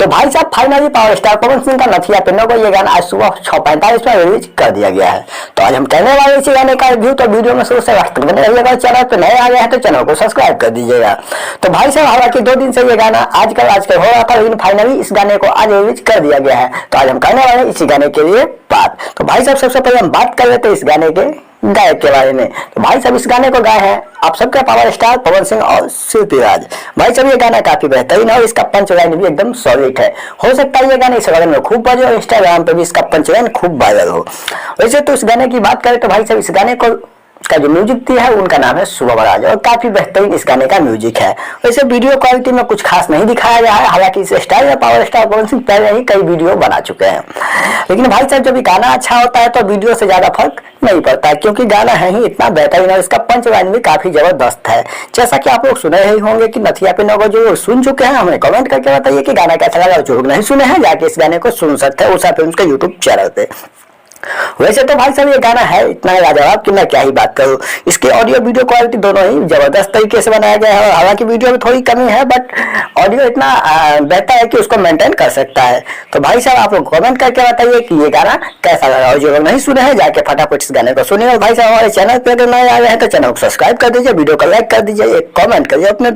तो भाई साहब finally power star Pawan Singh का नथिया पहनों को ये गाना आज सुबह 6:45 में रिलीज कर दिया गया है। तो आज हम कहने वाले इसी गाने का रिव्यू, तो वीडियो में शुरू से लास्ट तक बने रहिएगा। चैनल पे नए आ गए हैं तो चैनल को सब्सक्राइब कर दीजिएगा। तो भाई साहब हालांकि 2 दिन से ये गाना आजकल हो रहा था, लेकिन फाइनली इस गाने को आज रिलीज कर दिया गया है। तो आज हम कहने वाले इसी गाने के लिए बात। तो भाई साहब सबसे पहले हम बात कर लेते हैं इस गाने के गायक के बारे में। तो भाई साहब इस गाने को गाए हैं आप सबके पावर स्टार पवन सिंह और शिल्पी राज। भाई साहब ये गाना काफी बेहतरीन है और इसका पंच लाइन भी एकदम सॉलिड है। हो सकता है ये गाना इस गाने में खूब बजे और इंस्टाग्राम पे भी इसका पंच लाइन खूब वायरल हो। वैसे तो इस गाने की बात करें तो भाई साहब इस गाने को का जो म्यूजिक दिया है उनका नाम है शुभम राज और काफी बेहतरीन इस गाने का म्यूजिक है। वैसे वीडियो क्वालिटी में कुछ खास नहीं दिखाया गया है, हालांकि इस स्टाइल में पावर स्टार पवन सिंह पहले ही कई वीडियो बना चुके हैं। लेकिन भाई साहब जब गाना अच्छा होता है तो वीडियो से ज्यादा फर्क नहीं पड़ता है, क्योंकि गाना है ही इतना बेहतरीन और इसका पंच लाइन भी काफी जबरदस्त है। जैसा कि आप लोग सुने ही होंगे कि नथिया पे नगो जो सुन चुके हैं हमें कमेंट करके बताइए कि गाना कैसा लगा। जो लोग नहीं सुने हैं जाके इस गाने को सुन सकते हैं उषा फिल्म्स के यूट्यूब चैनल पे। वैसे तो भाई साहब ये गाना है इतना लाजवाब कि मैं क्या ही बात करूं। इसके ऑडियो वीडियो क्वालिटी दोनों ही जबरदस्त तरीके से बनाया गया है। हालांकि वीडियो में थोड़ी कमी है बट ऑडियो इतना बेहतर है कि उसको मेंटेन कर सकता है। तो भाई साहब आप लोग कमेंट करके बताइए कि ये गाना कैसा लगा। और जो लोग नहीं सुने हैं जाके फटाफट इस गाने को सुनिए। और भाई साहब हमारे चैनल पर अगर नए आ रहे हैं तो चैनल को सब्सक्राइब कर दीजिए, वीडियो को लाइक कर दीजिए, एक कॉमेंट करिए अपने